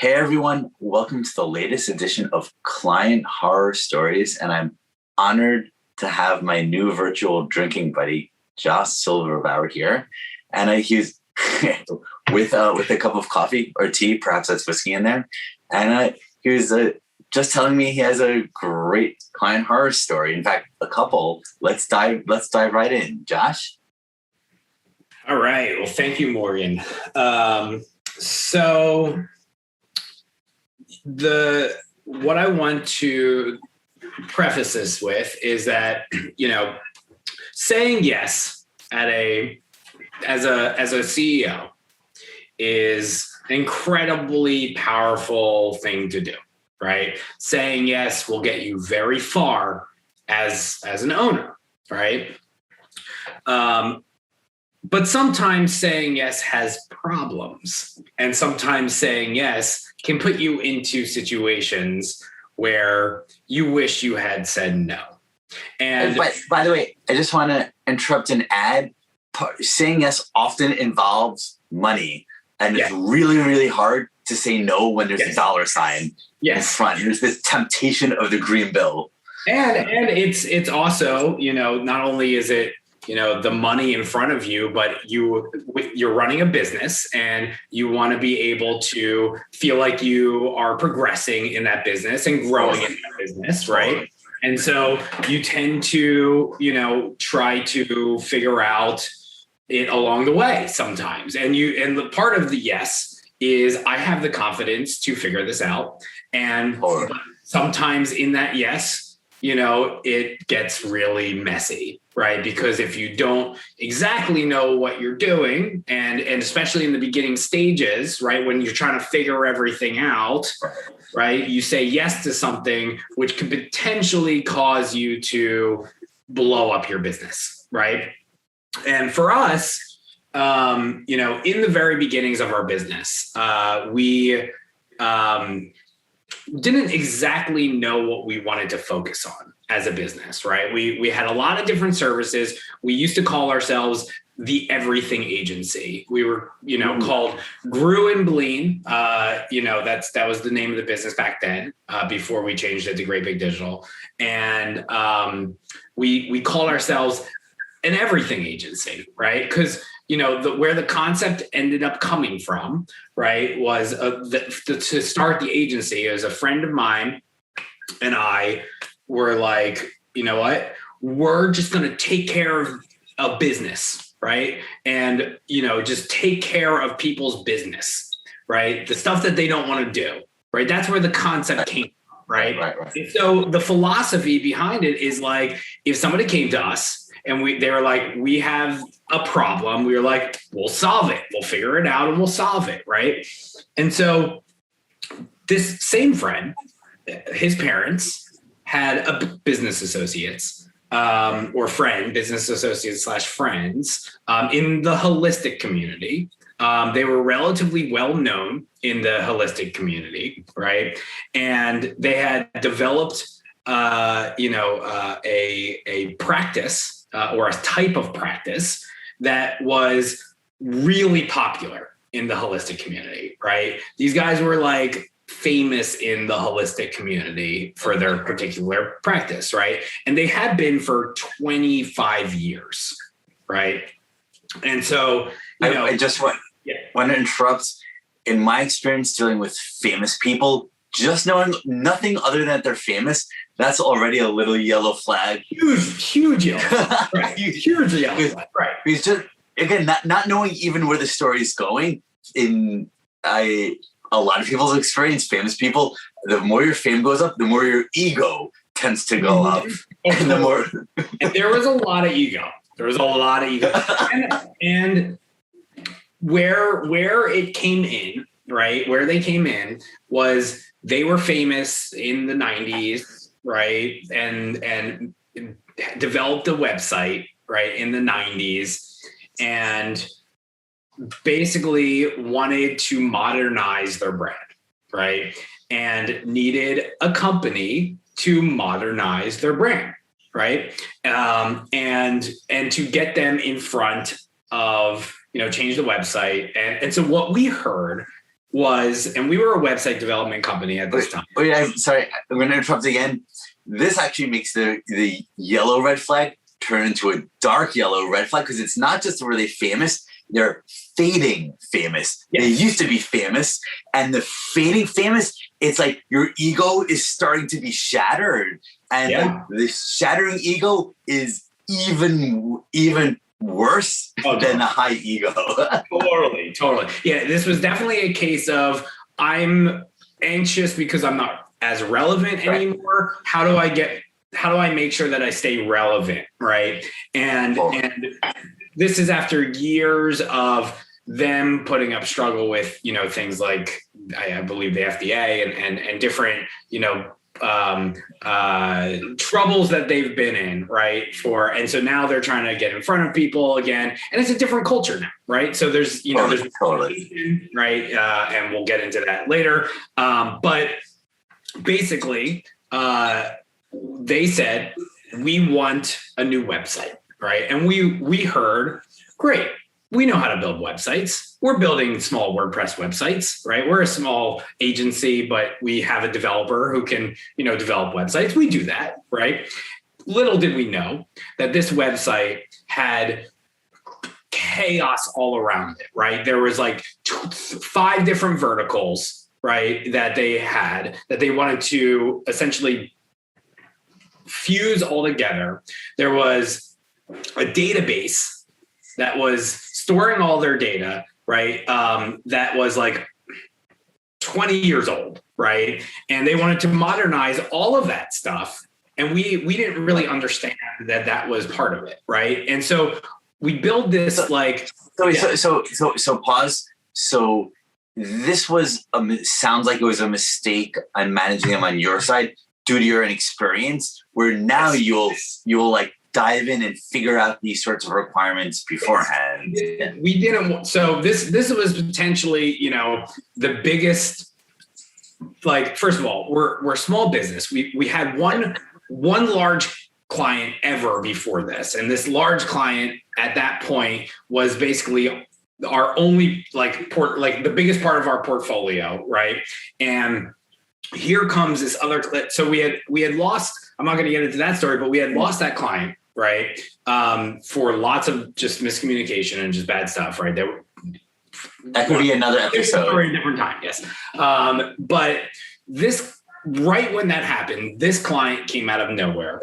Hey everyone, welcome to the latest edition of Client Horror Stories, and I'm honored to have my new virtual drinking buddy, Josh Silverbauer here. And he's with a cup of coffee or tea, perhaps that's whiskey in there. And he was just telling me he has a great client horror story. In fact, a couple. Let's dive right in, Josh. All right. Well, thank you, Morgan. So what I want to preface this with is that, saying yes as a CEO is an incredibly powerful thing to do, right? Saying yes will get you very far as an owner, right? But sometimes saying yes has problems, and sometimes saying yes can put you into situations where you wish you had said no. And by the way, I just want to interrupt and add, saying yes often involves money, and it's really, really hard to say no when there's a dollar sign in front. There's this temptation of the green bill. And it's also, not only is it, the money in front of you, but you're running a business and you want to be able to feel like you are progressing in that business and growing in that business, right? And so you tend to, try to figure out it along the way sometimes. And the part of the yes is I have the confidence to figure this out. And sometimes in that yes, it gets really messy, right? Because if you don't exactly know what you're doing, and especially in the beginning stages, right, when you're trying to figure everything out, right, you say yes to something which could potentially cause you to blow up your business, right? And for us, in the very beginnings of our business, we didn't exactly know what we wanted to focus on as a business, right? We had a lot of different services. We used to call ourselves the everything agency. We were, called Grew and Bleen. That was the name of the business back then, before we changed it to Great Big Digital. And we called ourselves an everything agency, right? Because where the concept ended up coming from, right, was to start the agency. As a friend of mine and I were like, you know what, we're just going to take care of a business, right? And, just take care of people's business, right? The stuff that they don't want to do, right? That's where the concept came from, right? Right. And so the philosophy behind it is like, if somebody came to us and they were like, we have a problem, we were like, we'll solve it. We'll figure it out and we'll solve it, right? And so this same friend, his parents had a business associates business associates / friends in the holistic community. They were relatively well known in the holistic community, right? And they had developed, a practice or a type of practice that was really popular in the holistic community, right? These guys were like famous in the holistic community for their particular practice, right? And they had been for 25 years, right? And so, I just want to interrupt. In my experience dealing with famous people, just knowing nothing other than that they're famous, that's already a little yellow flag. Huge yellow flag. Right. Huge yellow flag. Right. Because just, again, not knowing even where the story is going, a lot of people's experience, famous people, the more your fame goes up, the more your ego tends to go up. And the more and there was a lot of ego. And where it came in, right? Where they came in was they were famous in the 90s, right? And developed a website, right, in the 90s, and basically wanted to modernize their brand, right? And needed a company to modernize their brand, right? And to get them in front of, change the website. And so what we heard was, and we were a website development company at this time. Wait, I'm sorry. I'm going to interrupt again. This actually makes the yellow red flag turn into a dark yellow red flag, because it's not just were they famous, they're fading famous. Yes. They used to be famous, and the fading famous, it's like your ego is starting to be shattered, and the shattering ego is even worse than the high ego. Totally. Yeah, this was definitely a case of I'm anxious because I'm not as relevant anymore. How do I make sure that I stay relevant, right? And this is after years of them putting up struggle with, things like I believe the FDA and different, troubles that they've been in, right? And so now they're trying to get in front of people again, and it's a different culture now, right? So there's, totally. Right? And we'll get into that later. But basically, they said, we want a new website, right? And we heard, great, we know how to build websites. We're building small WordPress websites, right? We're a small agency, but we have a developer who can, develop websites. We do that, right? Little did we know that this website had chaos all around it, right? There was like 5 different verticals, right, that they wanted to essentially fuse all together. There was a database that was storing all their data, right? That was like 20 years old, right? And they wanted to modernize all of that stuff. And we didn't really understand that was part of it, right? And so we build this So pause. So this was sounds like it was a mistake on managing them on your side due to your inexperience, where now you'll like dive in and figure out these sorts of requirements beforehand. We didn't. So this was potentially, the biggest. Like, first of all, we're a small business. We had one large client ever before this, and this large client at that point was basically our only the biggest part of our portfolio, right? And here comes this other clip. So we had lost. I'm not going to get into that story, but we had lost that client, right? For lots of just miscommunication and just bad stuff, right? That could be another episode. For a different time, yes. But this, right when that happened, this client came out of nowhere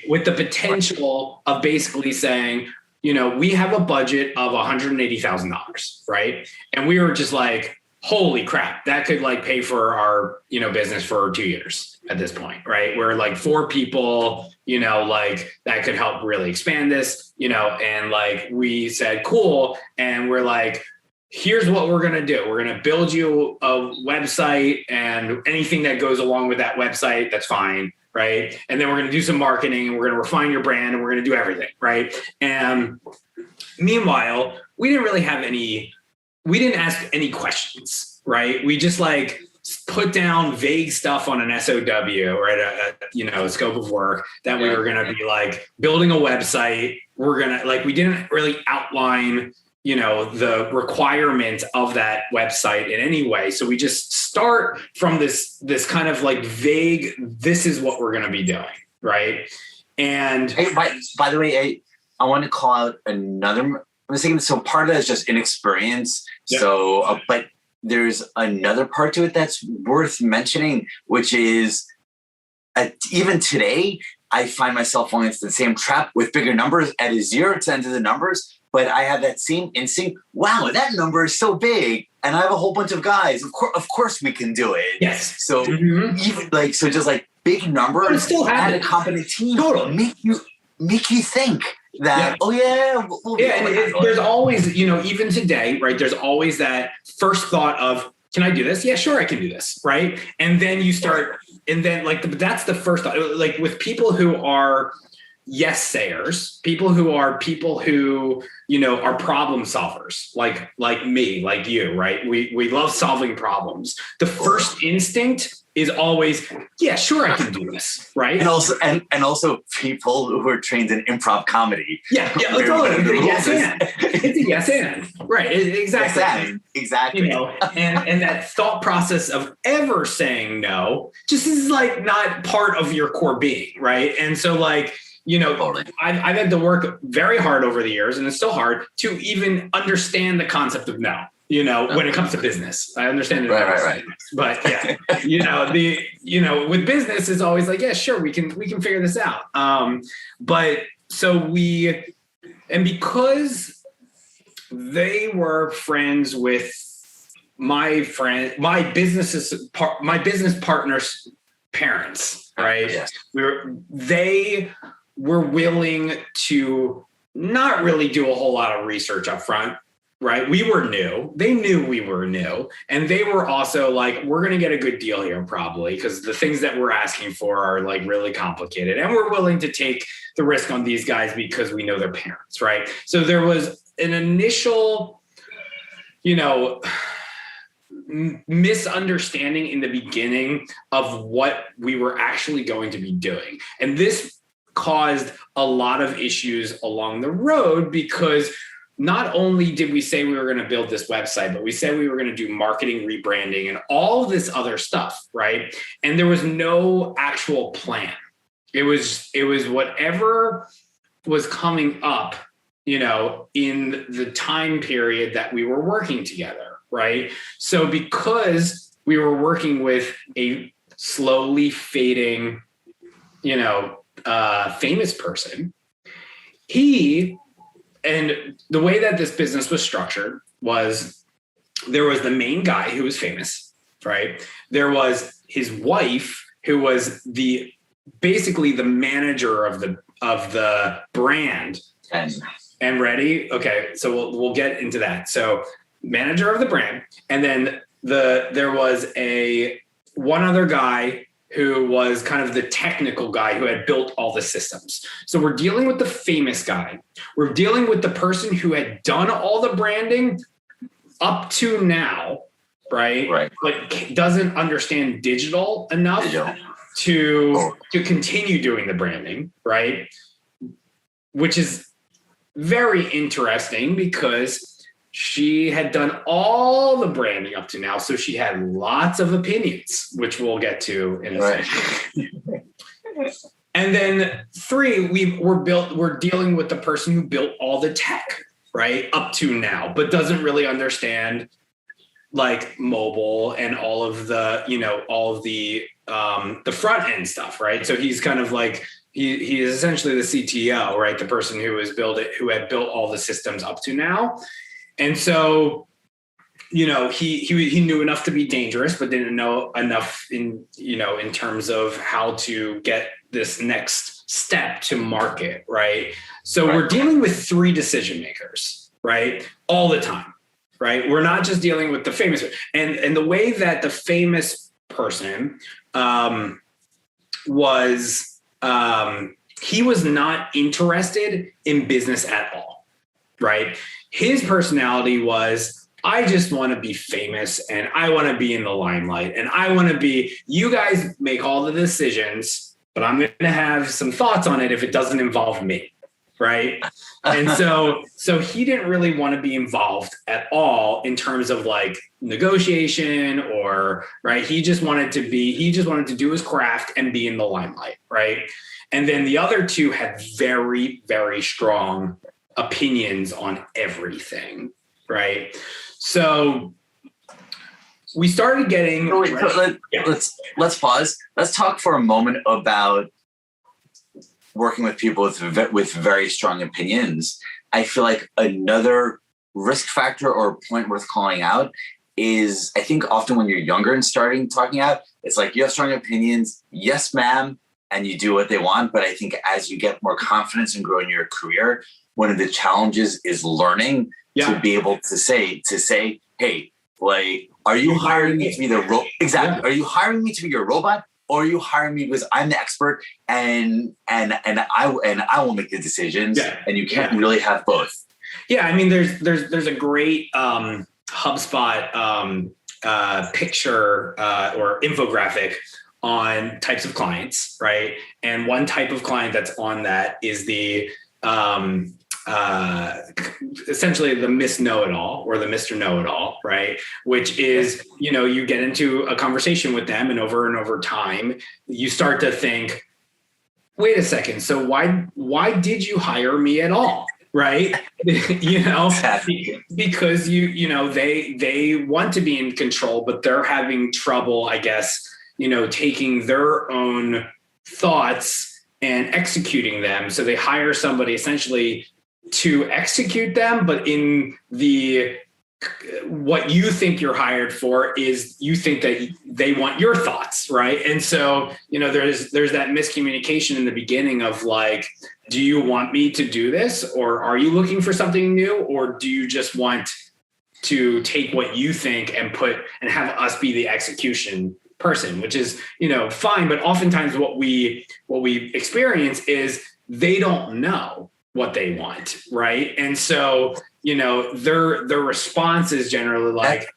with the potential of basically saying, we have a budget of $180,000, right? And we were just like, holy crap, that could pay for our, business for 2 years at this point, right? We're like 4 people, that could help really expand this, and we said, cool. And we're like, here's what we're going to do. We're going to build you a website, and anything that goes along with that website, that's fine. Right. And then we're going to do some marketing, and we're going to refine your brand, and we're going to do everything. Right. And meanwhile, we didn't ask any questions. Right. We just put down vague stuff on an SOW, right? A scope of work that we were going to be building a website. We're going to we didn't really outline the requirement of that website in any way. So we just start from this kind of vague, this is what we're going to be doing. Right. And hey, by the way, I want to call out another mistake. So part of that is just inexperience. Yeah. So, but there's another part to it that's worth mentioning, which is even today, I find myself falling into the same trap with bigger numbers at a 0 to end of the numbers. But I have that same instinct. Wow, that number is so big, and I have a whole bunch of guys. Of course, we can do it. Yes. So even just big numbers and a competent team make you think that there's always even today, right? There's always that first thought of, can I do this? Yeah, sure, I can do this, right? And then you start, and then that's the first thought. With people who are yes sayers, people who are problem solvers, like me, like you, right? We love solving problems. The first instinct is always, yeah, sure, I can do this, right? And also people who are trained in improv comedy. Yeah, totally. It's a yes and. Right, exactly. Yes, exactly. And that thought process of ever saying no just is like not part of your core being, right? And so totally. I've had to work very hard over the years, and it's still hard to even understand the concept of no. When it comes to business, I understand it. Right. But yeah, with business, it's always like, yeah, sure, we can figure this out. Because they were friends with my business partner's parents, right? Yes. They were willing to not really do a whole lot of research up front. Right. We were new. They knew we were new. And they were also like, we're going to get a good deal here probably because the things that we're asking for are like really complicated. And we're willing to take the risk on these guys because we know their parents. Right. So there was an initial, misunderstanding in the beginning of what we were actually going to be doing. And this caused a lot of issues along the road because not only did we say we were going to build this website, but we said we were going to do marketing, rebranding, and all this other stuff, right? And there was no actual plan. It was whatever was coming up, in the time period that we were working together, right? So because we were working with a slowly fading, famous person, and the way that this business was structured was there was the main guy who was famous, right? There was his wife who was basically the manager of the brand. And ready? Okay, so we'll get into that. So manager of the brand, and then there was one other guy who was kind of the technical guy who had built all the systems. So we're dealing with the famous guy. We're dealing with the person who had done all the branding up to now, right? But doesn't understand digital enough to continue doing the branding, right? Which is very interesting because she had done all the branding up to now, so she had lots of opinions, which we'll get to in a second. And then 3, we're dealing with the person who built all the tech, right, up to now, but doesn't really understand like mobile and all of the, the front end stuff, right? So he's kind of like he is essentially the CTO, right, the person who had built all the systems up to now. And so, he knew enough to be dangerous, but didn't know enough in terms of how to get this next step to market, right? So we're dealing with 3 decision makers, right? All the time, right? We're not just dealing with the famous, and the way that the famous person was, he was not interested in business at all, right? His personality was, I just want to be famous and I want to be in the limelight and I want to be, you guys make all the decisions, but I'm going to have some thoughts on it if it doesn't involve me. Right. And so he didn't really want to be involved at all in terms of like negotiation or, right. He just wanted to do his craft and be in the limelight. Right. And then the other 2 had very, very strong opinions on everything, right? So we started getting. Let's pause. Let's talk for a moment about working with people with very strong opinions. I feel like another risk factor or point worth calling out is, I think often when you're younger and starting talking out, it's like you have strong opinions, yes, ma'am, and you do what they want. But I think as you get more confidence and grow in your career, one of the challenges is learning to be able to say, hey, like, are you hiring me to be the robot? Exactly. Yeah. Are you hiring me to be your robot, or are you hiring me because I'm the expert and I will make the decisions? Yeah. And you can't really have both. Yeah, I mean, there's a great HubSpot picture or infographic on types of clients, right? And one type of client that's on that is the essentially the Miss Know-It-All or the Mr. Know-It-All, right? Which is, you get into a conversation with them and over time, you start to think, wait a second, so why did you hire me at all? Right. Because they want to be in control, but they're having trouble, I guess, taking their own thoughts and executing them. So they hire somebody essentially to execute them, but in what you think you're hired for is you think that they want your thoughts, right? And so, there's that miscommunication in the beginning of like, do you want me to do this, or are you looking for something new, or do you just want to take what you think and have us be the execution person, which is, fine. But oftentimes what we experience is they don't know what they want, right? And so, their response is generally like,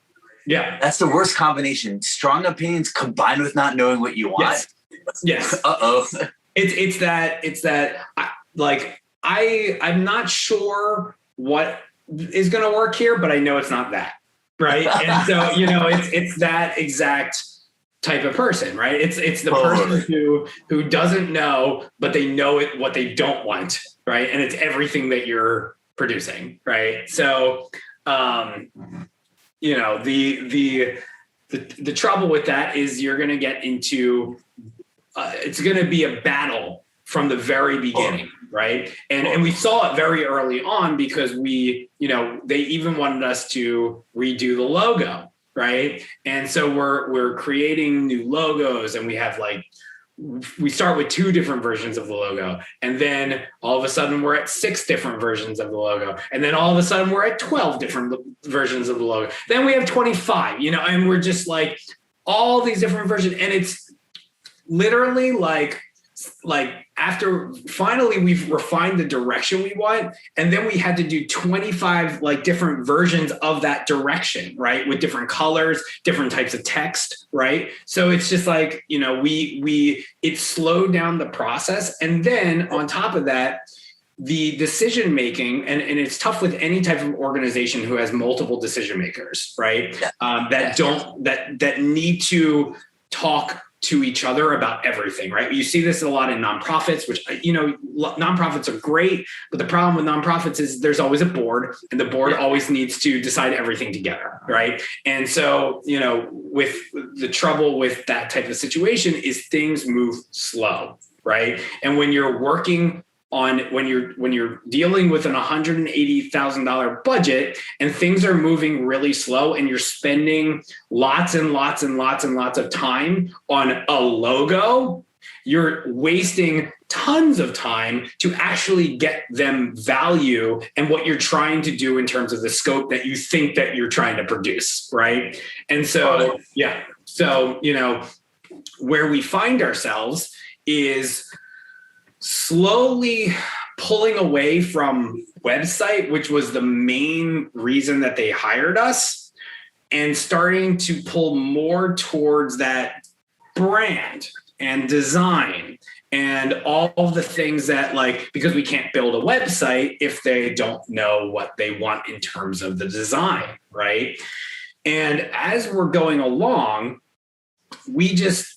that's the worst combination. Strong opinions combined with not knowing what you want. Yes. Uh-oh. It's that I'm not sure what is going to work here, but I know it's not that, right? And so, it's that exact type of person, right? It's the person who doesn't know, but they know what they don't want, right? And it's everything that you're producing, right? So, the trouble with that is you're going to get into it's going to be a battle from the very beginning, right? And we saw it very early on because they even wanted us to redo the logo, right? And so we're creating new logos, and we start with 2 different versions of the logo, and then all of a sudden we're at 6 different versions of the logo, and then all of a sudden we're at 12 different versions of the logo. Then we have 25, and we're just like all these different versions, and it's literally like after finally we've refined the direction we want, and then we had to do 25 different versions of that direction, right? With different colors, different types of text, right? So it's just like, it slowed down the process. And then on top of that, the decision making, and it's tough with any type of organization who has multiple decision makers, right? That need to talk to each other about everything, right? You see this a lot in nonprofits, which, nonprofits are great, but the problem with nonprofits is there's always a board, and the board always needs to decide everything together, right? And so, with the trouble with that type of situation is things move slow, right? And when you're working when you're dealing with an $180,000 budget and things are moving really slow, and you're spending lots and lots and lots and lots of time on a logo, you're wasting tons of time to actually get them value and what you're trying to do in terms of the scope that you think that you're trying to produce, right? And so, where we find ourselves is slowly pulling away from website, which was the main reason that they hired us, and starting to pull more towards that brand and design and all of the things that because we can't build a website if they don't know what they want in terms of the design, right? And as we're going along, we just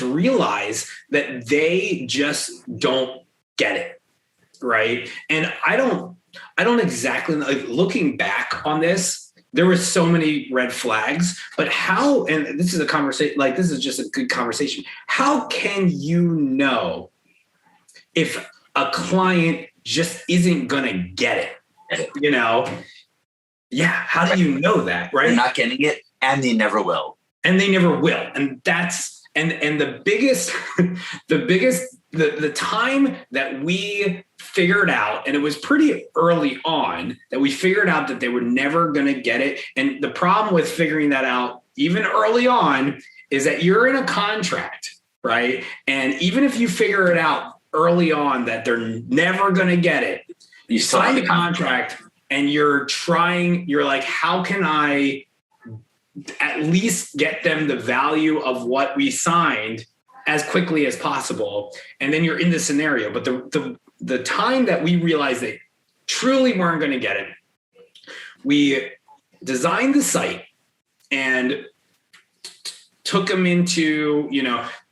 realize that they just don't get it, right? And I don't exactly, looking back on this, there were so many red flags, but how, and this is a conversation, this is just a good conversation. How can you know if a client just isn't going to get it? How do you know that, right? They're not getting it, and they never will. And that's, and the biggest, the time that we figured out, and it was pretty early on that we figured out that they were never going to get it. And the problem with figuring that out even early on is that you're in a contract, right? And even if you figure it out early on that they're never going to get it, you sign the contract and you're like, how can I at least get them the value of what we signed as quickly as possible. And then you're in the scenario. But the time that we realized they truly weren't going to get it, we designed the site and took them into,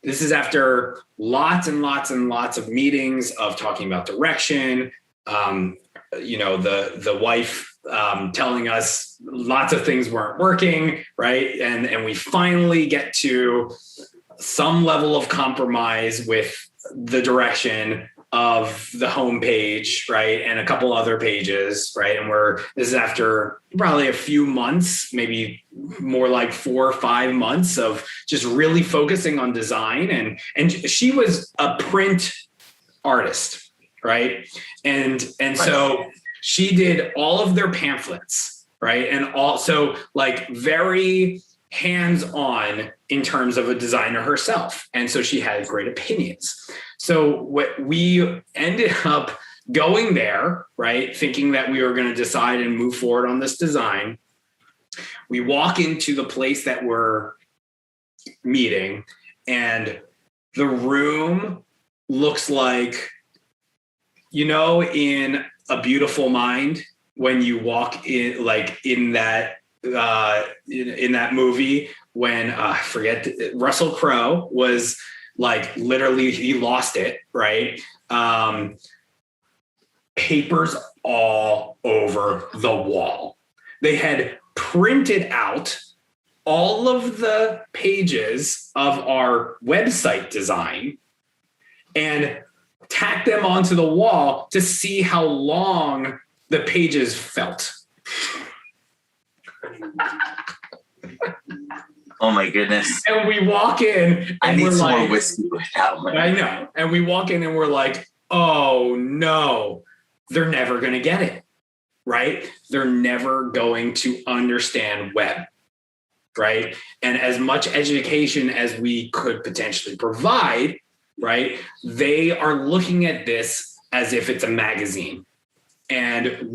this is after lots and lots and lots of meetings of talking about direction, the wife telling us lots of things weren't working, right? And we finally get to some level of compromise with the direction of the homepage, right? And a couple other pages, right? And this is after probably a few months, maybe more like 4 or 5 months of just really focusing on design. And she was a print artist, right? And so she did all of their pamphlets, right? And also like very hands-on in terms of a designer herself. And so she had great opinions. So what we ended up going there, right, thinking that we were going to decide and move forward on this design. We walk into the place that we're meeting, and the room looks like, in A Beautiful Mind, when you walk in, like in that in that movie, when I forget, Russell Crowe was like, literally he lost it, right? Papers all over the wall. They had printed out all of the pages of our website design and tacked them onto the wall to see how long the pages felt. Oh my goodness. And we walk in and I need some like, more whiskey with that one. I know. And we walk in and we're like, oh no, they're never going to get it, right? They're never going to understand web, right? And as much education as we could potentially provide, right? They are looking at this as if it's a magazine. And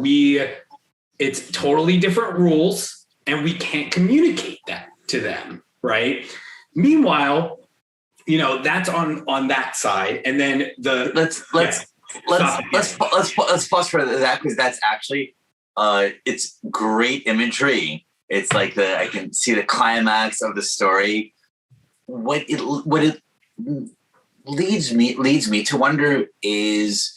it's totally different rules, and we can't communicate that to them, right? Meanwhile, that's on that side, and then let's pause for that, because that's actually it's great imagery. It's like I can see the climax of the story. What it leads me to wonder is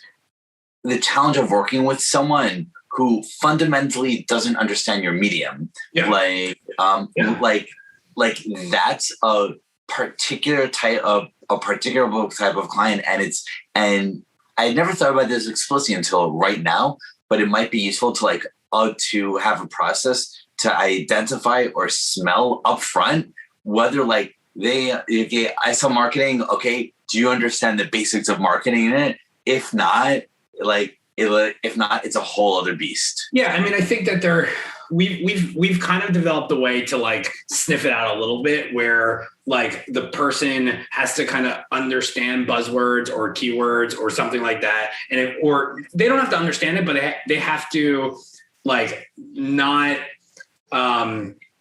the challenge of working with someone who fundamentally doesn't understand your medium. Yeah. Like that's a particular type of client, and I never thought about this explicitly until right now, but it might be useful to have a process to identify or smell upfront whether I sell marketing. Okay, do you understand the basics of marketing in it? If not, it's a whole other beast. Yeah, I mean, I think that we've kind of developed a way to sniff it out a little bit, where the person has to kind of understand buzzwords or keywords or something like that, or they don't have to understand it, but they have to not.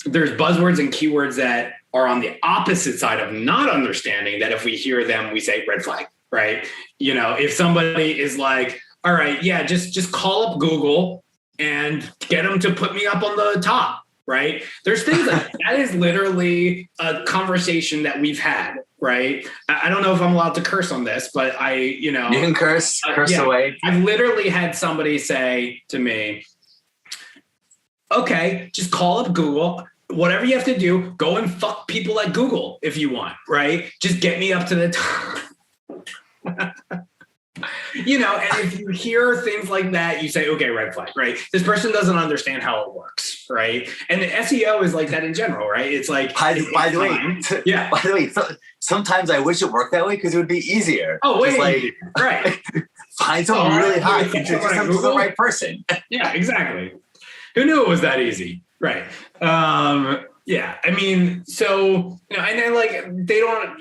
There's buzzwords and keywords that are on the opposite side of not understanding, that if we hear them, we say red flag, right? If somebody is like, all right, yeah, just call up Google and get them to put me up on the top, right? There's things that is literally a conversation that we've had, right? I don't know if I'm allowed to curse on this, but you can curse away. I've literally had somebody say to me, okay, just call up Google. Whatever you have to do, go and fuck people at Google if you want, right? Just get me up to the top. And if you hear things like that, you say, okay, red flag, right? This person doesn't understand how it works, right? And the SEO is like that in general, right? It's like, by the way, sometimes I wish it worked that way, because it would be easier. Oh, wait, right. Find someone really hot, introduce them to the right person. Yeah, exactly. Who knew it was that easy? Right. Yeah. I mean, so, and then they don't,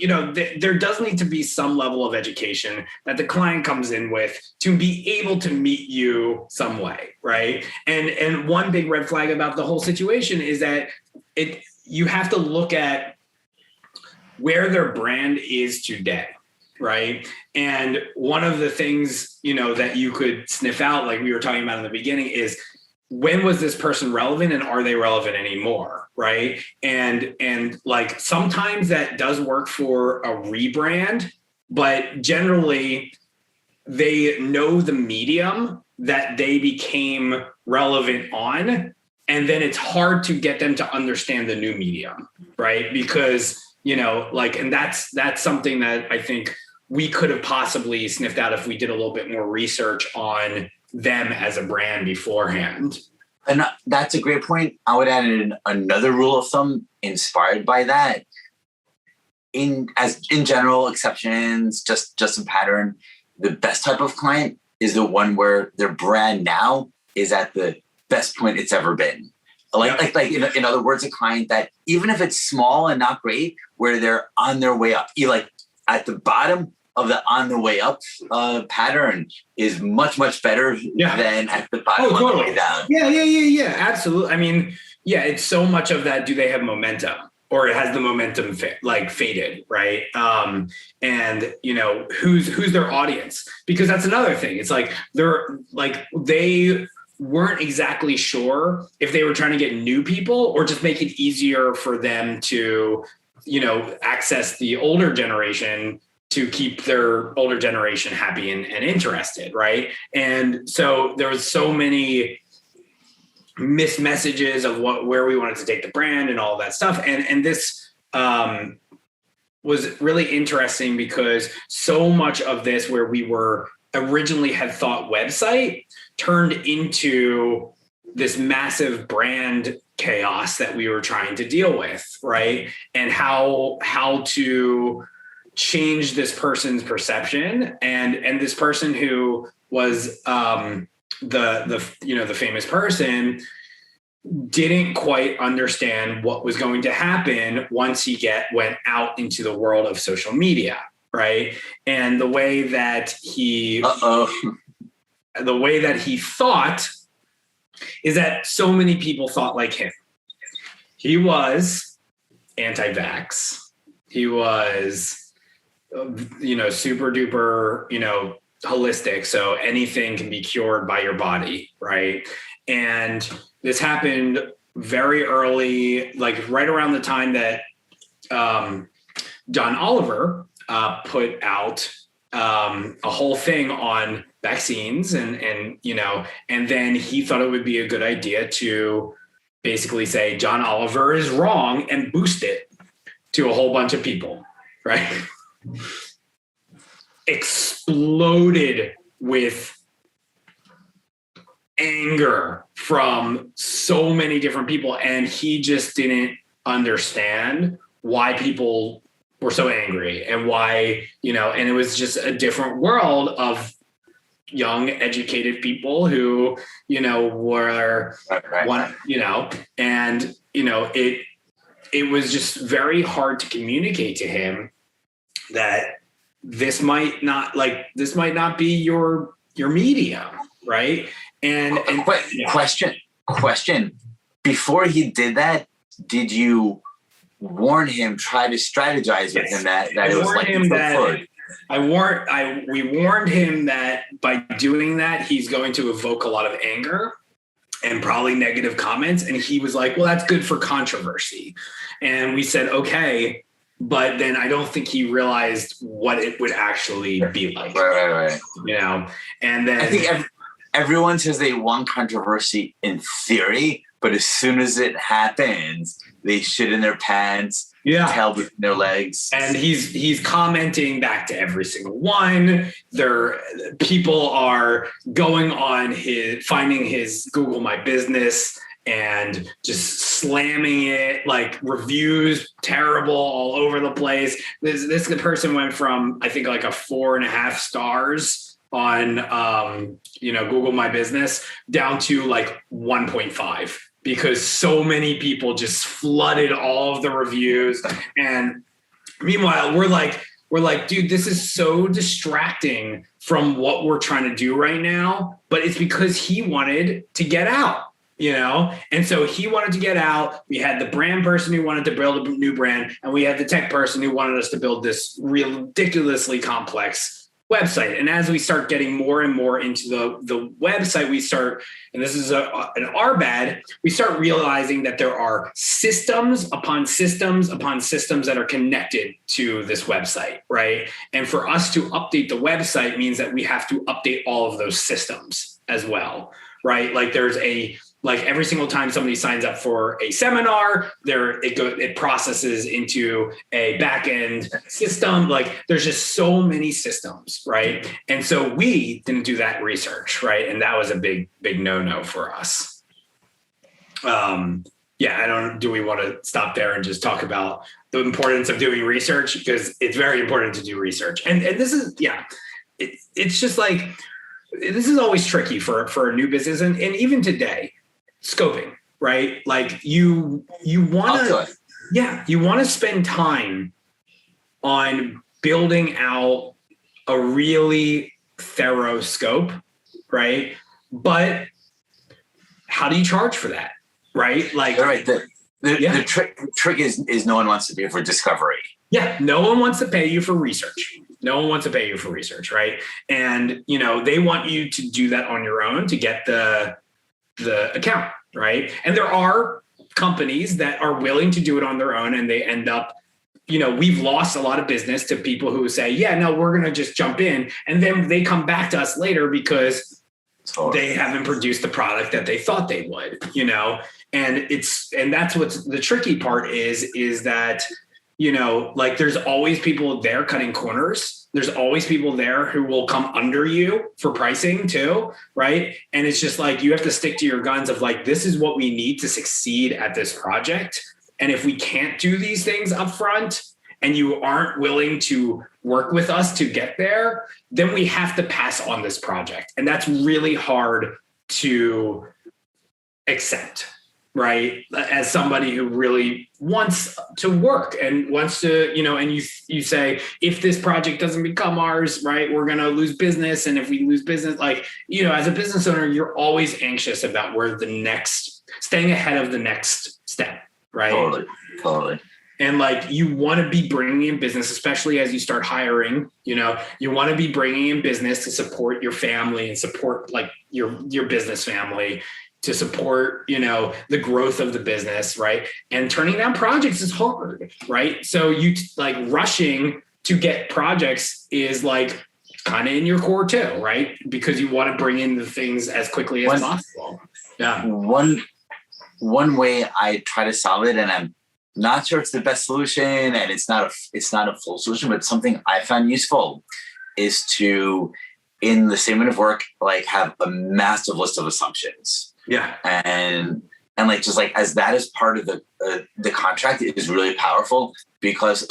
there does need to be some level of education that the client comes in with to be able to meet you some way. Right. And one big red flag about the whole situation is that you have to look at where their brand is today, right? And one of the things, that you could sniff out, like we were talking about in the beginning, is when was this person relevant and are they relevant anymore, right? And like sometimes that does work for a rebrand, but generally they know the medium that they became relevant on, and then it's hard to get them to understand the new medium, right? Because, and that's something that I think we could have possibly sniffed out if we did a little bit more research on them as a brand beforehand. And that's a great point. I would add in another rule of thumb inspired by that. In general, exceptions, just a pattern. The best type of client is the one where their brand now is at the best point it's ever been. Like in other words, a client that even if it's small and not great, where they're on their way up, like at the bottom of the on the way up pattern is much, much better than at the bottom of the way down. Yeah. Absolutely. I mean, it's so much of that. Do they have momentum, or has the momentum faded, right? And who's their audience? Because that's another thing. It's like they weren't exactly sure if they were trying to get new people or just make it easier for them to, access the older generation to keep their older generation happy and interested, right? And so there was so many missed messages of where we wanted to take the brand and all that stuff. And this was really interesting because so much of this where we were originally had thought website turned into this massive brand chaos that we were trying to deal with, right? And how to change this person's perception, and this person who was the famous person didn't quite understand what was going to happen once he went out into the world of social media, right? And the way that he thought is that so many people thought like him. He was anti-vax. He was super duper, holistic. So anything can be cured by your body, right? And this happened very early, like right around the time that John Oliver put out a whole thing on vaccines and then he thought it would be a good idea to basically say John Oliver is wrong and boost it to a whole bunch of people, right? Exploded with anger from so many different people, and he just didn't understand why people were so angry and why, and it was just a different world of young educated people who, were one, and, it was just very hard to communicate to him that this might not be your medium, right? And question. Before he did that, did you warn him, try to strategize with him that it was like him that we warned him that by doing that, he's going to evoke a lot of anger and probably negative comments. And he was like, well, that's good for controversy. And we said, okay. But then I don't think he realized what it would actually be like. Right. And then I think everyone says they want controversy in theory, but as soon as it happens, they shit in their pants, tail between their legs. And he's commenting back to every single one. People are going on finding his Google My Business and just slamming it, like reviews, terrible all over the place. This person went from, I think, like a 4.5 stars on, Google My Business down to like 1.5 because so many people just flooded all of the reviews. And meanwhile, we're like, dude, this is so distracting from what we're trying to do right now. But it's because he wanted to get out. And so he wanted to get out. We had the brand person who wanted to build a new brand, and we had the tech person who wanted us to build this ridiculously complex website. And as we start getting more and more into the website, we start, and this is an R bad, we start realizing that there are systems upon systems upon systems that are connected to this website, right? And for us to update the website means that we have to update all of those systems as well, right? Like every single time somebody signs up for a seminar, it processes into a back-end system. Like there's just so many systems, right? And so we didn't do that research, right? And that was a big no-no for us. Do we want to stop there and just talk about the importance of doing research? Because it's very important to do research. And this is, it's just like, this is always tricky for a new business. And even today, scoping, right? Like you want to spend time on building out a really thorough scope, right? But how do you charge for that, right? Like, right. The trick is no one wants to pay for discovery. Yeah, no one wants to pay you for research. No one wants to pay you for research, right? And they want you to do that on your own to get the account, right? And there are companies that are willing to do it on their own, and they end up, we've lost a lot of business to people who say, yeah, no, we're going to just jump in. And then they come back to us later because they haven't produced the product that they thought they would, and that's what's the tricky part is that, like there's always people there cutting corners. There's always people there who will come under you for pricing too, right? And it's just like, you have to stick to your guns of like, this is what we need to succeed at this project. And if we can't do these things up front and you aren't willing to work with us to get there, then we have to pass on this project. And that's really hard to accept, right? As somebody who really wants to work and wants to, and you say, if this project doesn't become ours, right, we're going to lose business. And if we lose business, like, as a business owner, you're always anxious about where staying ahead of the next step, right? Totally. And like, you want to be bringing in business, especially as you start hiring, you want to be bringing in business to support your family and support like your business family, to support, the growth of the business, right? And turning down projects is hard, right? So you like rushing to get projects is like kind of in your core too, right? Because you want to bring in the things as quickly as possible. Yeah. One way I try to solve it, and I'm not sure it's the best solution, and it's not a full solution, but something I found useful is to, in the statement of work, like have a massive list of assumptions. Yeah. And like, just like, as that is part of the contract, it is really powerful because,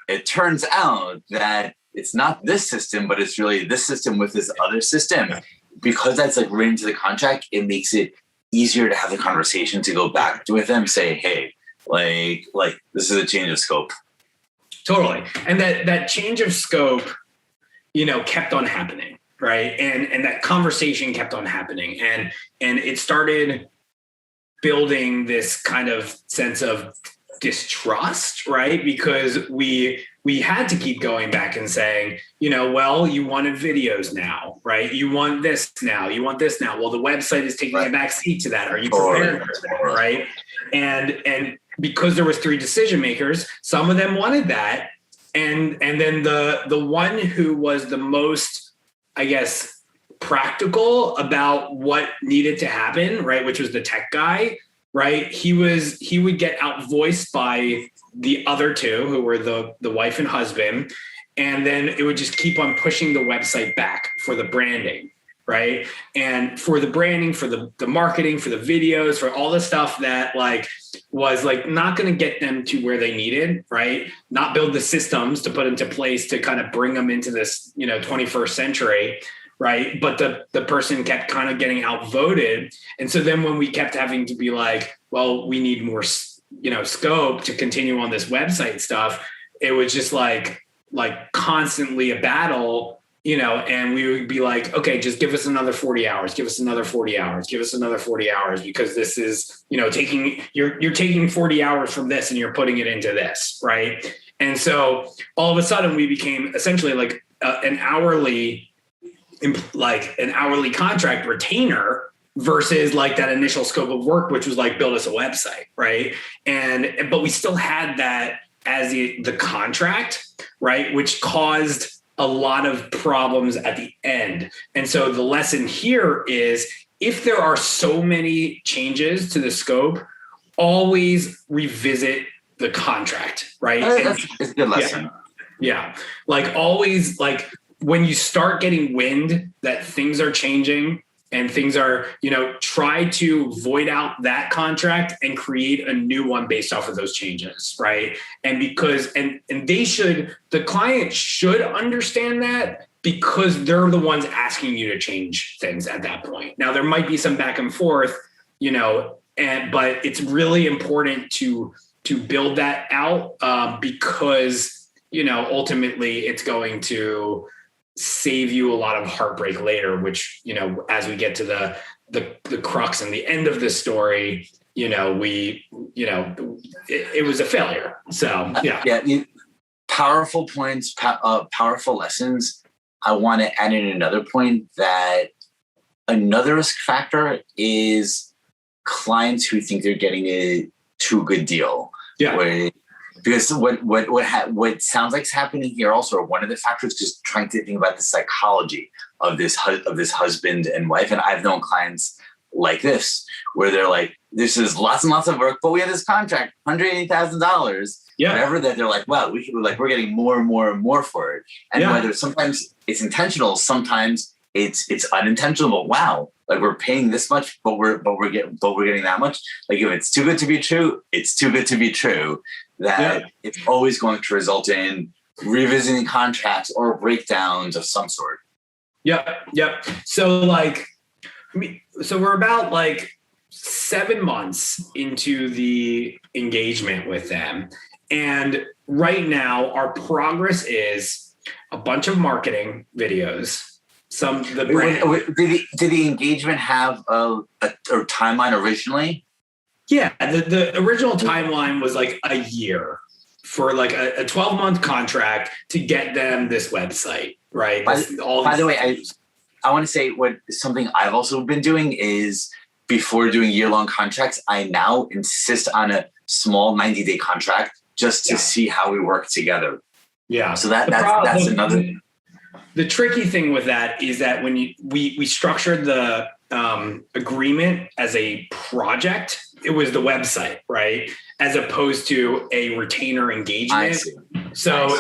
it turns out that it's not this system, but it's really this system with this other system. Yeah. Because that's like written into the contract, it makes it easier to have the conversation, to go back with them, say, hey, like this is a change of scope. Totally. And that change of scope, kept on happening. Right. And that conversation kept on happening. And it started building this kind of sense of distrust, right? Because we had to keep going back and saying, well, you wanted videos now, right? You want this now, you want this now. Well, the website is taking a back seat to that. Are you prepared for that? Right. And because there was 3 decision makers, some of them wanted that. And then the one who was the most, I guess, practical about what needed to happen, right, which was the tech guy, right? He would get outvoiced by the other 2 who were the wife and husband, and then it would just keep on pushing the website back for the branding, right? And for the branding, for the marketing, for the videos, for all the stuff that like was like not going to get them to where they needed, right? Not build the systems to put into place to kind of bring them into this, 21st century, right? But the person kept kind of getting outvoted. And so then when we kept having to be like, well, we need more, scope to continue on this website stuff, it was just like constantly a battle and we would be like, okay, just give us another 40 hours, give us another 40 hours, give us another 40 hours, because this is, you're taking 40 hours from this and you're putting it into this. Right. And so all of a sudden we became essentially like an hourly contract retainer versus like that initial scope of work, which was like, build us a website. Right. But we still had that as the contract, right, which caused a lot of problems at the end. And so the lesson here is, if there are so many changes to the scope, always revisit the contract, right? That's a good lesson. Yeah. Like always, like when you start getting wind that things are changing and things are, try to void out that contract and create a new one based off of those changes, right? And because, and the client should understand that, because they're the ones asking you to change things at that point. Now, there might be some back and forth, but it's really important to build that out because, ultimately it's going to save you a lot of heartbreak later, which, as we get to the crux and the end of this story, it was a failure. So, yeah. Yeah. Powerful points, powerful lessons. I want to add in another point, that another risk factor is clients who think they're getting a too good deal. Yeah. Because what sounds like is happening here also, or one of the factors, just trying to think about the psychology of this husband and wife. And I've known clients like this, where they're like, this is lots and lots of work, but we have this contract, $180,000. Yeah. Whatever, that they're like, wow, we're getting more and more and more for it. And whether sometimes it's intentional, sometimes it's unintentional. Wow, like we're paying this much, but we're getting that much. Like if it's too good to be true, it's too good to be true. That it's always going to result in revisiting contracts or breakdowns of some sort. Yep. So we're about like 7 months into the engagement with them. And right now our progress is a bunch of marketing videos. Did the engagement have a timeline originally? Yeah, the original timeline was like a year for like a 12-month contract to get them this website, right? By the way, I want to say something I've also been doing is, before doing year-long contracts, I now insist on a small 90-day contract just to see how we work together. Yeah. So that's another. The tricky thing with that is that when we structured the agreement as a project, it was the website, right? As opposed to a retainer engagement. So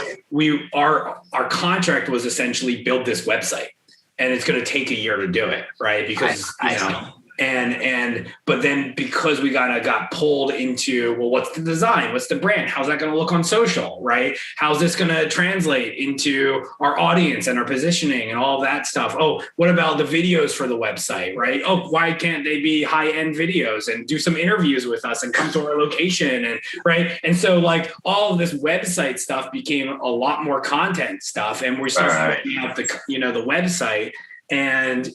our contract was essentially build this website, and it's going to take a year to do it, right? Because but then because we got pulled into, well, what's the design? What's the brand? How's that going to look on social, right? How's this going to translate into our audience and our positioning and all of that stuff? Oh, what about the videos for the website, right? Oh, why can't they be high-end videos and do some interviews with us and come to our location, and right? And so like all of this website stuff became a lot more content stuff, and we started looking at the website, and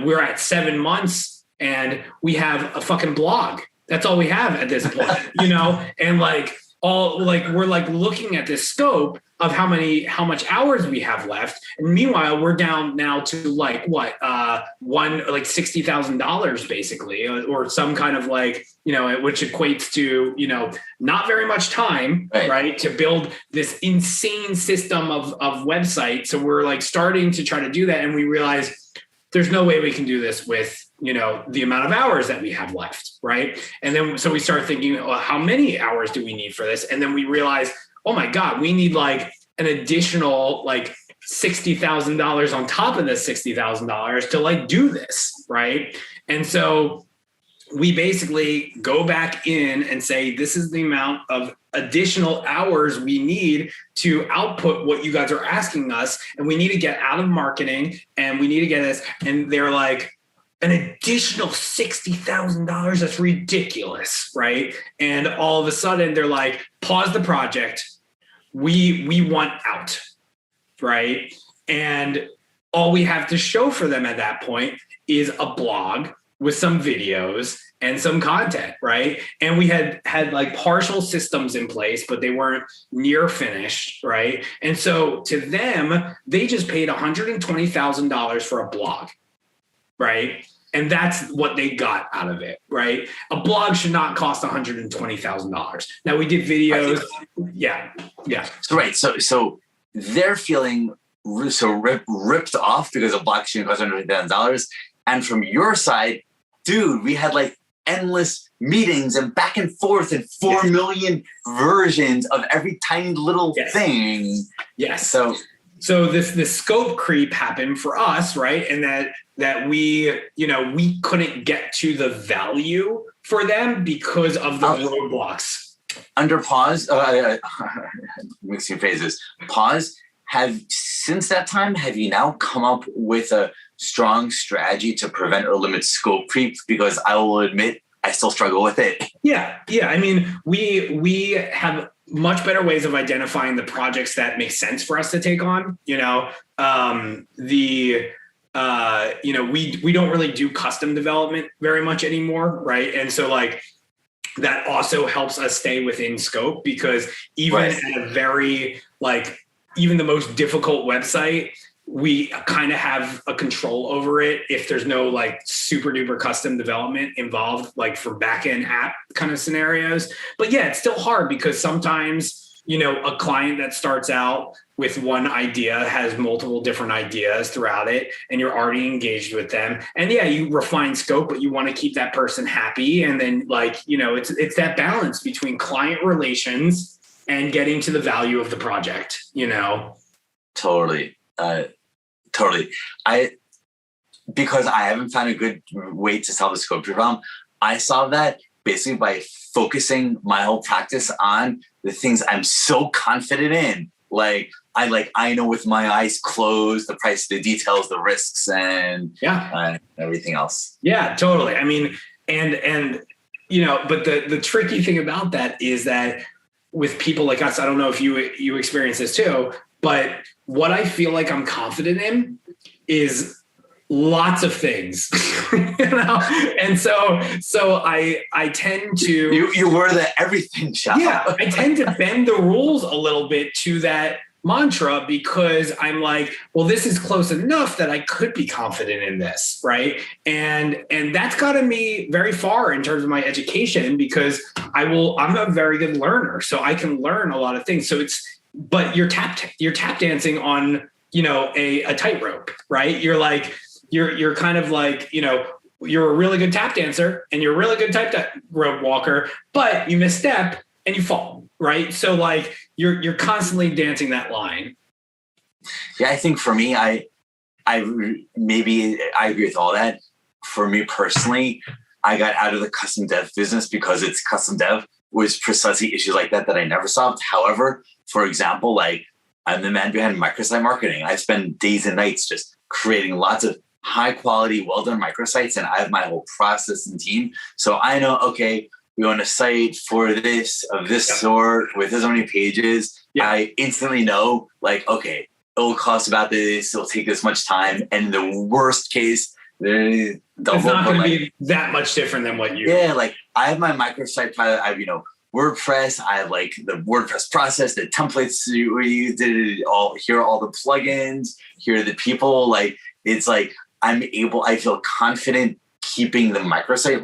we're at 7 months and we have a fucking blog. That's all we have at this point, and we're like looking at this scope of how much hours we have left. And meanwhile, we're down now to like $60,000 basically, or some kind of which equates to, not very much time, right? To build this insane system of websites. So we're like starting to try to do that. And we realize there's no way we can do this with, the amount of hours that we have left. Right. And then, so we start thinking, well, how many hours do we need for this? And then we realize, oh my God, we need like an additional like $60,000 on top of the $60,000 to like do this. Right. And so we basically go back in and say, this is the amount of additional hours we need to output what you guys are asking us. And we need to get out of marketing, and we need to get this. And they're like, an additional $60,000. That's ridiculous. Right. And all of a sudden they're like, pause the project. We want out. right? And all we have to show for them at that point is a blog with some videos and some content, right? And we had like partial systems in place, but they weren't near finished, right? And so to them, they just paid $120,000 for a blog, right? And that's what they got out of it, right? A blog should not cost $120,000. Now we did videos. Yeah. So, right. So they're feeling ripped off because a blog shouldn't cost $120,000. And from your side, dude, we had like endless meetings and back and forth and 4 million versions of every tiny little thing. Yes. So this scope creep happened for us, right? And that we couldn't get to the value for them because of the roadblocks. Under pause, mixing phases. Pause. Since that time, have you now come up with a strong strategy to prevent or limit scope creep? Because I will admit, I still struggle with it. Yeah. I mean, we have much better ways of identifying the projects that make sense for us to take on. We don't really do custom development very much anymore, right? And so like that also helps us stay within scope, because even at a very even the most difficult website, we kind of have a control over it if there's no like super duper custom development involved, like for back-end app kind of scenarios. But yeah, it's still hard because sometimes, a client that starts out with one idea has multiple different ideas throughout it, and you're already engaged with them. And yeah, you refine scope, but you want to keep that person happy. And then it's that balance between client relations and getting to the value of the project, Totally. Because I haven't found a good way to solve the scope problem, I solve that basically by focusing my whole practice on the things I'm so confident in. I know with my eyes closed, the price, the details, the risks, and everything else. Yeah, totally. I mean, and but the tricky thing about that is that with people like us, I don't know if you experience this too, but what I feel like I'm confident in is lots of things, And so I tend to. You were the everything shop. Yeah, I tend to bend the rules a little bit to that mantra, because I'm like, well, this is close enough that I could be confident in this, right? And that's gotten me very far in terms of my education, because I'm a very good learner, so I can learn a lot of things. But you're tap dancing on a tightrope, right? You're kind of like you're a really good tap dancer and you're a really good tightrope walker, but you misstep and you fall, right? So like you're constantly dancing that line. Yeah, I think for me, I agree with all that. For me personally, I got out of the custom dev business because it's custom dev was precisely issues like that I never solved. However, for example, I'm the man behind microsite marketing. I spend days and nights just creating lots of high quality, well done microsites, and I have my whole process and team. So I know, okay, we want a site for this of this sort with this many pages. Yeah. I instantly know, okay, it'll cost about this, it'll take this much time, and in the worst case, it's not going to be that much different than what you. Yeah, I have my microsite pilot. I have WordPress. I have the WordPress process, the templates we did it all. Here are all the plugins. Here are the people. It's I feel confident keeping the microsite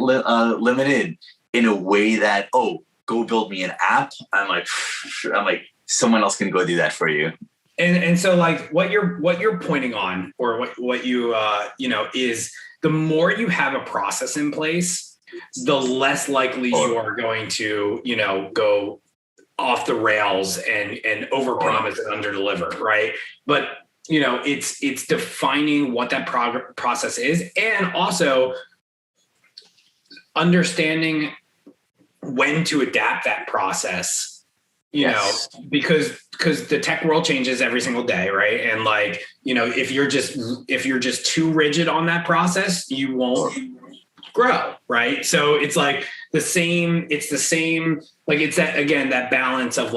limited in a way that, go build me an app. I'm like, someone else can go do that for you. And so what you're pointing on, or what you is, the more you have a process in place, the less likely you are going to go off the rails and overpromise and underdeliver, right? But it's defining what that process is, and also understanding when to adapt that process. Because the tech world changes every single day, right? And if you're just too rigid on that process, you won't grow, right? So it's the same. It's that, again, that balance of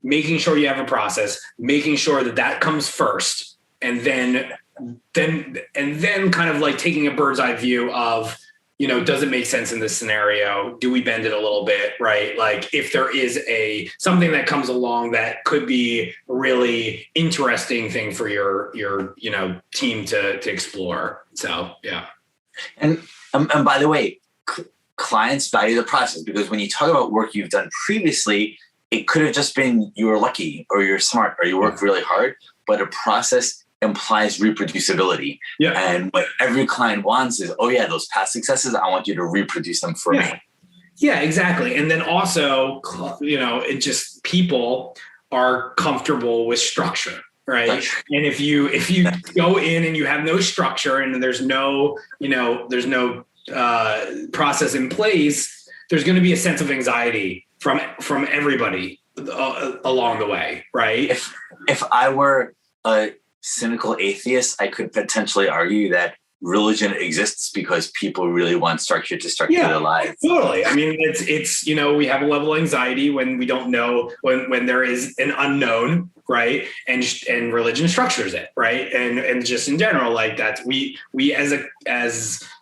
making sure you have a process, making sure that that comes first, and then kind of like taking a bird's eye view of, does it make sense in this scenario? Do we bend it a little bit, right? Like if there is something that comes along that could be a really interesting thing for your team to explore. So, yeah. And by the way, clients value the process, because when you talk about work you've done previously, it could have just been you were lucky or you're smart or you worked really hard, but a process implies reproducibility. Yeah. And what every client wants is, oh yeah, those past successes, I want you to reproduce them for me. Yeah, exactly. And then also, it just, people are comfortable with structure, right? And if you go in and you have no structure and there's no process in place, there's going to be a sense of anxiety from everybody along the way, right? If I were a cynical atheist, I could potentially argue that religion exists because people really want structure to structure their lives. Totally. I mean, it's we have a level of anxiety when we don't know, when there is an unknown, right? And religion structures it, right? And just in general, like that's we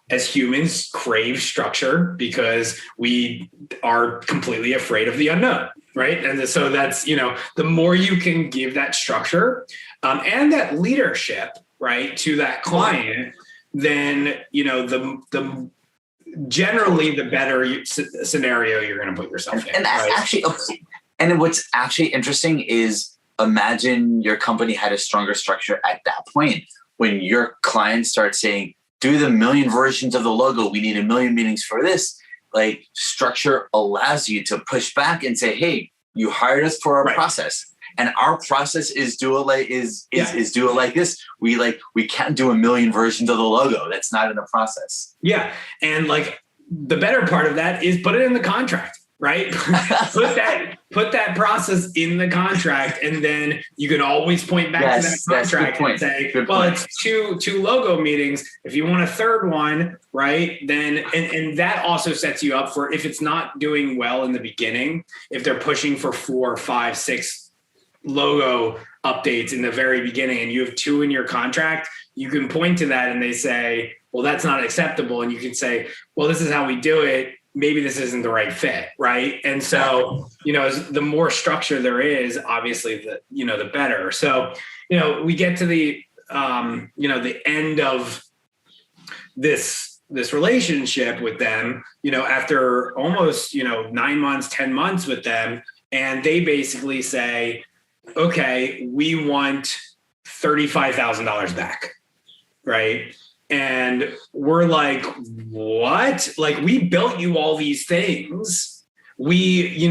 as humans crave structure because we are completely afraid of the unknown, right? And so that's, the more you can give that structure and that leadership, right, to that client, then, the generally the better scenario you're going to put yourself in. And that's actually, and what's actually interesting is, imagine your company had a stronger structure at that point. When your clients start saying, do the 1,000,000 versions of the logo, we need 1,000,000 meetings for this. Like, structure allows you to push back and say, hey, you hired us for our process. And our process is do it like do it like this. We can't do 1,000,000 versions of the logo. That's not in the process. Yeah. And like the better part of that is put it in the contract, right? put that process in the contract, and then you can always point back to that contract and say, well, it's two logo meetings. If you want a third one, right? Then and that also sets you up for, if it's not doing well in the beginning, if they're pushing for 4, 5, 6 logo updates in the very beginning and you have 2 in your contract, you can point to that and they say, well, that's not acceptable. And you can say, well, this is how we do it. Maybe this isn't the right fit. Right. And so, the more structure there is, obviously the better. So, we get to the end of this relationship with them, after almost, 9 months, 10 months with them. And they basically say, okay, we want $35,000 back. Right. And we're like, what? Like, we built you all these things. We,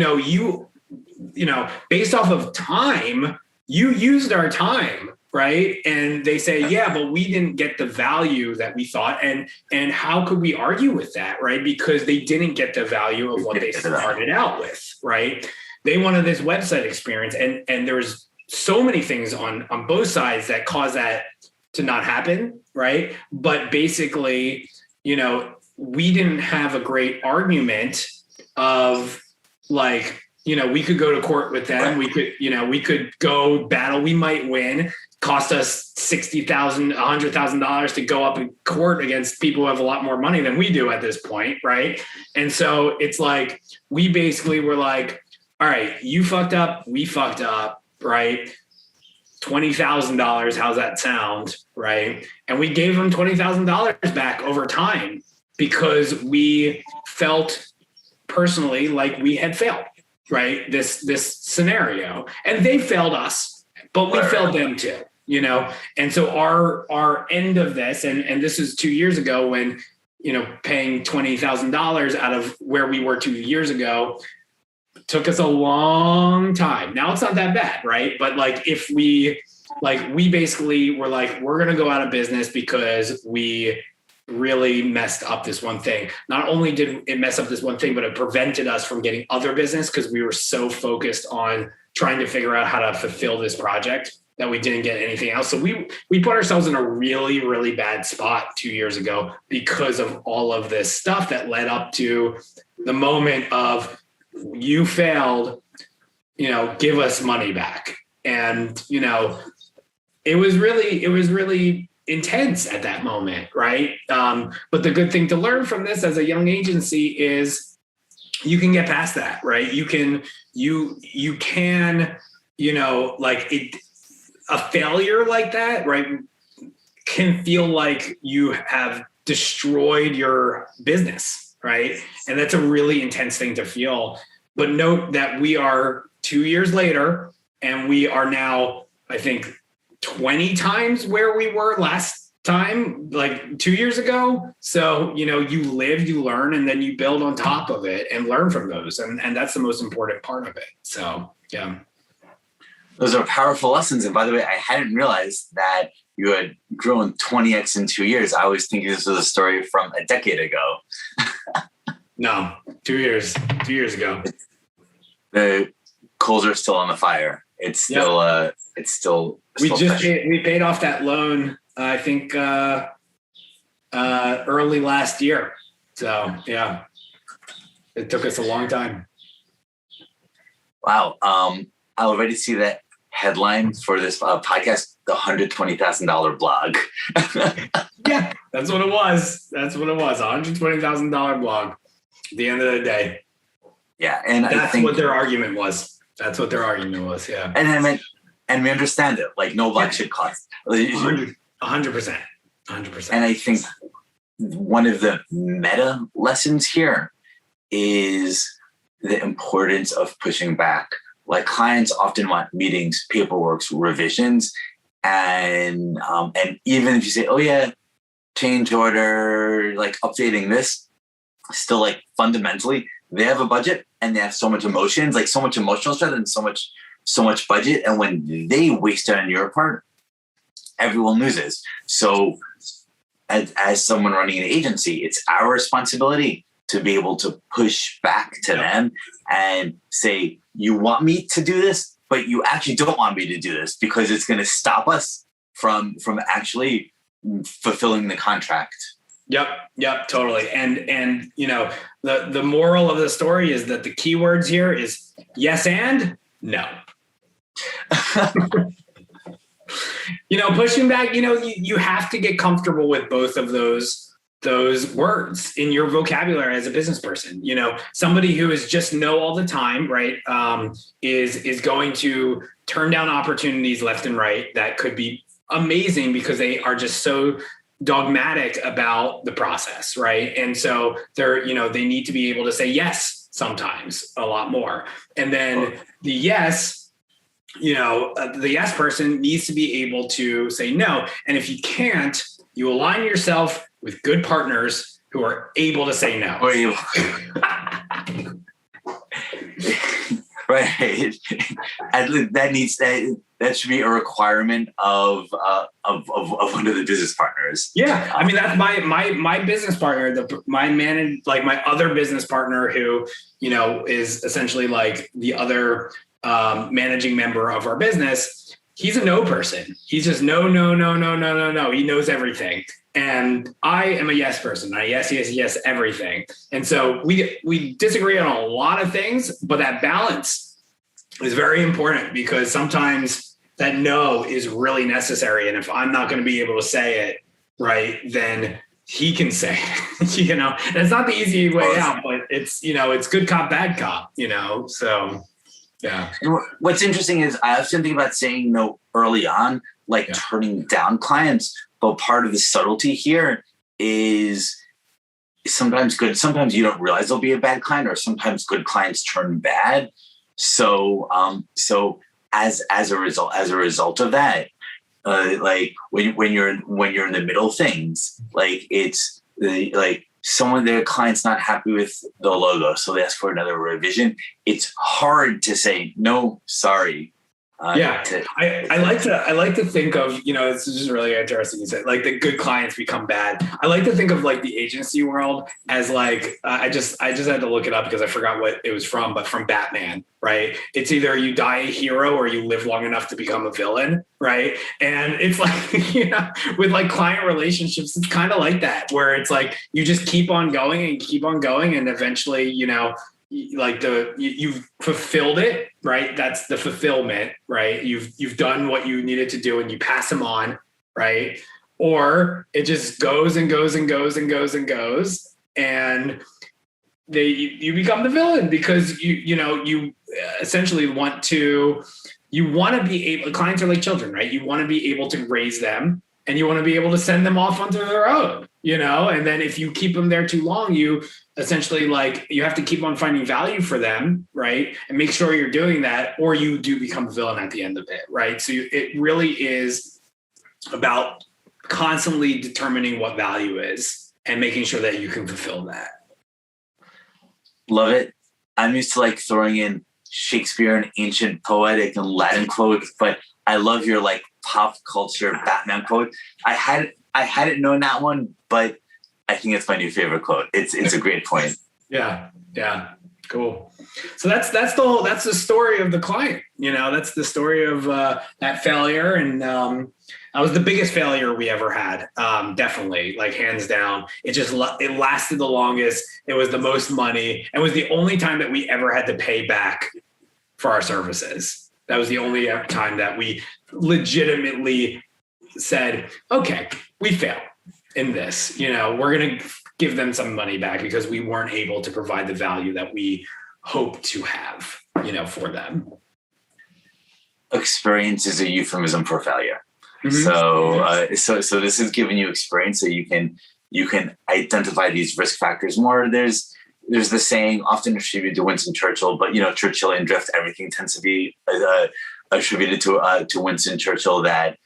based off of time, you used our time. Right. And they say, yeah, but we didn't get the value that we thought. And how could we argue with that? Right. Because they didn't get the value of what they started out with. Right. They wanted this website experience, and there's so many things on both sides that cause that to not happen, right? But basically, we didn't have a great argument of like, we could go to court with them. We could go battle. We might win. Cost us $60,000, $100,000 to go up in court against people who have a lot more money than we do at this point, right? And so it's like, we basically were like, all right, you fucked up, we fucked up, right? $20,000, how's that sound, right? And we gave them $20,000 back over time because we felt personally like we had failed, right? This scenario, and they failed us, but we failed them too, And so our end of this, and this is 2 years ago when, paying $20,000 out of where we were 2 years ago took us a long time. Now it's not that bad, right? But like, if we basically were like, we're going to go out of business because we really messed up this one thing. Not only did it mess up this one thing, but it prevented us from getting other business because we were so focused on trying to figure out how to fulfill this project that we didn't get anything else. So we put ourselves in a really, really bad spot 2 years ago because of all of this stuff that led up to the moment of, you failed, give us money back. And, it was really intense at that moment. Right. But the good thing to learn from this as a young agency is you can get past that, right? You can, like a failure like that, right, can feel like you have destroyed your business, right? And that's a really intense thing to feel. But note that we are 2 years later, and we are now, I think, 20 times where we were last time, like 2 years ago. So, you live, you learn, and then you build on top of it and learn from those. And that's the most important part of it. So, yeah. Those are powerful lessons. And by the way, I hadn't realized that you had grown 20x in 2 years. I was thinking this was a story from a decade ago. No, 2 years. 2 years ago. The coals are still on the fire. It's still, we paid off that loan, I think, early last year. So, yeah, it took us a long time. Wow. I already see that headline for this podcast, the $120,000 blog. Yeah, that's what it was. $120,000 blog at the end of the day. Yeah. And that's what their argument was. Yeah. And we understand it. Like no blog should cost 100%. And I think one of the meta lessons here is the importance of pushing back. Like clients often want meetings, paperwork, revisions, and even if you say, "Oh yeah, change order," like updating this, still like fundamentally they have a budget and they have so much emotions, like so much emotional stress and so much budget, and when they waste it on your part, everyone loses. So, as someone running an agency, it's our responsibility to be able to push back to them and say, you want me to do this, but you actually don't want me to do this because it's going to stop us from actually fulfilling the contract. Yep, totally. And the moral of the story is that the keywords here is yes and no. Pushing back, you have to get comfortable with both of those words in your vocabulary as a business person. Somebody who is just no all the time, right, is going to turn down opportunities left and right that could be amazing because they are just so dogmatic about the process, right? And so they need to be able to say yes sometimes a lot more. And then the yes, the yes person needs to be able to say no. And if you can't, you align yourself with good partners who are able to say no. Right. That should be a requirement of one of the business partners. Yeah. I mean, that's my business partner, my other business partner who, is essentially like the other managing member of our business. He's a no person. He's just no. He knows everything. And I am a yes person. I yes, everything. And so we disagree on a lot of things, but that balance is very important because sometimes that no is really necessary. And if I'm not going to be able to say it right, then he can say it, and it's not the easy way out, but it's good cop, bad cop, so yeah. And what's interesting is I often think about saying no early on, like turning down clients. But part of the subtlety here is sometimes good. Sometimes you don't realize there'll be a bad client, or sometimes good clients turn bad. So as a result of that, like when you're in the middle of things, like it's like their client's not happy with the logo, so they ask for another revision. It's hard to say no, sorry. I like to think of, this is just really interesting. You said like the good clients become bad. I like to think of like the agency world as like, I just had to look it up because I forgot what it was from, but from Batman, right? It's either you die a hero or you live long enough to become a villain, right? And it's like, with like client relationships, it's kind of like that, where it's like, you just keep on going and keep on going. And eventually, you've fulfilled it, right? That's the fulfillment, right? You've done what you needed to do and you pass them on, right? Or it just goes and goes and goes and goes and goes, and you become the villain because you essentially want to be able. Clients are like children, right? You want to be able to raise them, and you want to be able to send them off onto their own, and then if you keep them there too long, you essentially you have to keep on finding value for them, right? And make sure you're doing that, or you do become a villain at the end of it, right? So it really is about constantly determining what value is and making sure that you can fulfill that. Love it. I'm used to throwing in Shakespeare and ancient poetic and Latin quotes, but I love your pop culture Batman quote. I hadn't known that one, but I think it's my new favorite quote. It's a great point. Yeah. Cool. So that's the story of the client. That's the story of that failure, and that was the biggest failure we ever had. Definitely, hands down. It lasted the longest. It was the most money. It was the only time that we ever had to pay back for our services. That was the only time that we legitimately said, okay, we failed in this. We're going to give them some money back because we weren't able to provide the value that we hope to have, for them. Experience is a euphemism for failure. Mm-hmm. So this is giving you experience so you can identify these risk factors more. There's the saying often attributed to Winston Churchill, but Churchillian drift, everything tends to be attributed to Winston Churchill, that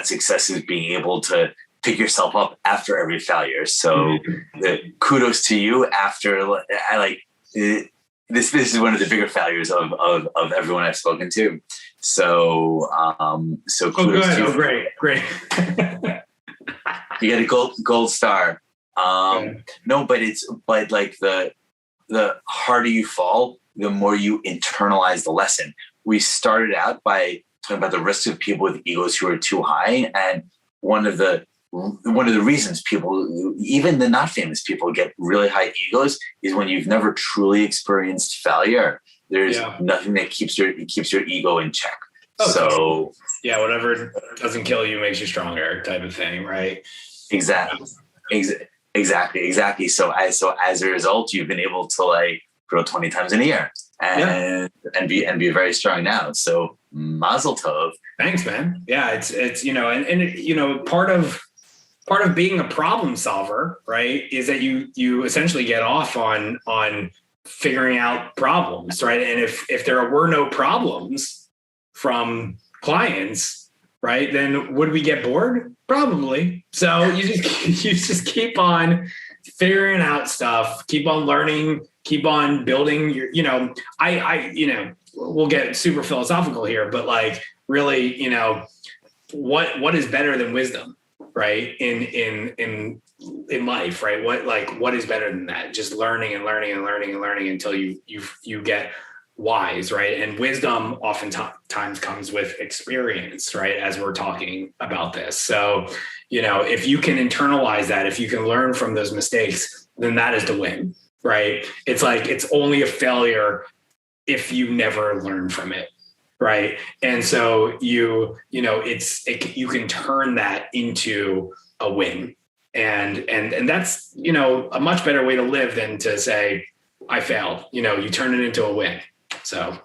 success is being able to pick yourself up after every failure. So kudos to you after this is one of the bigger failures of everyone I've spoken to. So kudos to you. Oh, great. You get a gold star. No, but the harder you fall, the more you internalize the lesson. We started out by talking about the risks of people with egos who are too high, and one of the reasons people, even the not famous people, get really high egos is when you've never truly experienced failure. There's nothing that keeps your ego in check. Okay. So whatever doesn't kill you makes you stronger, type of thing, right? Exactly. So as a result, you've been able to grow 20 times in a year and be very strong now. So mazel tov. Thanks, man. Yeah, it's part of being a problem solver, right, is that you essentially get off on figuring out problems, right? And if there were no problems from clients, right, then would we get bored? Probably. So you just keep on figuring out stuff, keep on learning, keep on building your, we'll get super philosophical here, but really, what is better than wisdom, right? In life, right? What is better than that? Just learning and learning and learning and learning until you get wise, right? And wisdom oftentimes comes with experience, right? As we're talking about this. So, if you can internalize that, if you can learn from those mistakes, then that is the win, right? It's only a failure if you never learn from it, right? And so you can turn that into a win. And that's, a much better way to live than to say, I failed. You turn it into a win. So,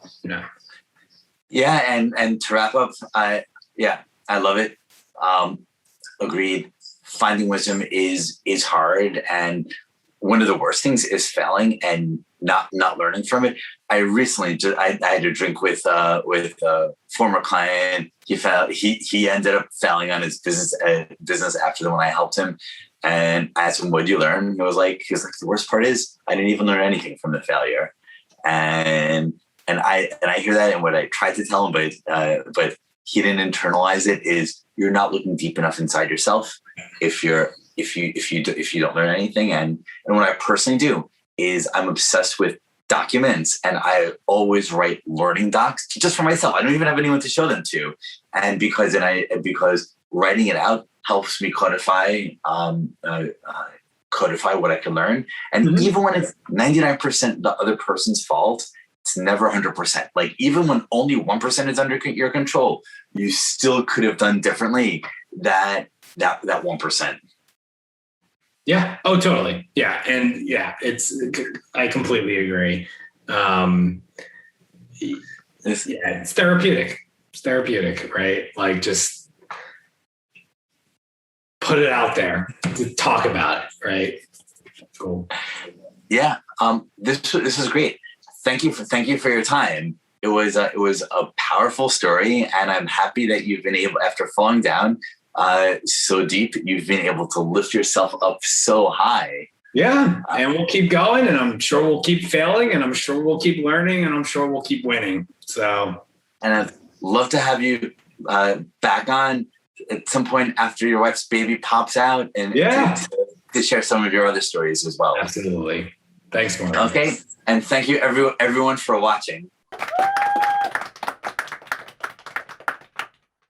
Yeah. And to wrap up, I love it. Agreed. Finding wisdom is hard. And one of the worst things is failing and not learning from it. I recently I had a drink with a former client. He ended up failing on his business after the one I helped him. And I asked him, what did you learn? He was like, the worst part is I didn't even learn anything from the failure. And I hear that, and what I tried to tell him, but he didn't internalize it, is you're not looking deep enough inside yourself if you don't learn anything. And what I personally do is I'm obsessed with documents, and I always write learning docs just for myself. I don't even have anyone to show them to. And because codify what I can learn. And even when it's 99% the other person's fault, it's never 100%. Like even when only 1% is under your control, you still could have done differently that 1%. Yeah. Oh, totally. Yeah. And yeah, I completely agree. It's therapeutic. It's therapeutic, right? Like just put it out there to talk about it, right? Cool. Yeah. This is great. Thank you for your time. It was a powerful story, and I'm happy that you've been able, after falling down so deep, you've been able to lift yourself up so high. Yeah, and we'll keep going, and I'm sure we'll keep failing, and I'm sure we'll keep learning, and I'm sure we'll keep winning. So, and I'd love to have you back on at some point after your wife's baby pops out, and to share some of your other stories as well. Absolutely. Thanks, Mark. Okay, and thank you everyone for watching.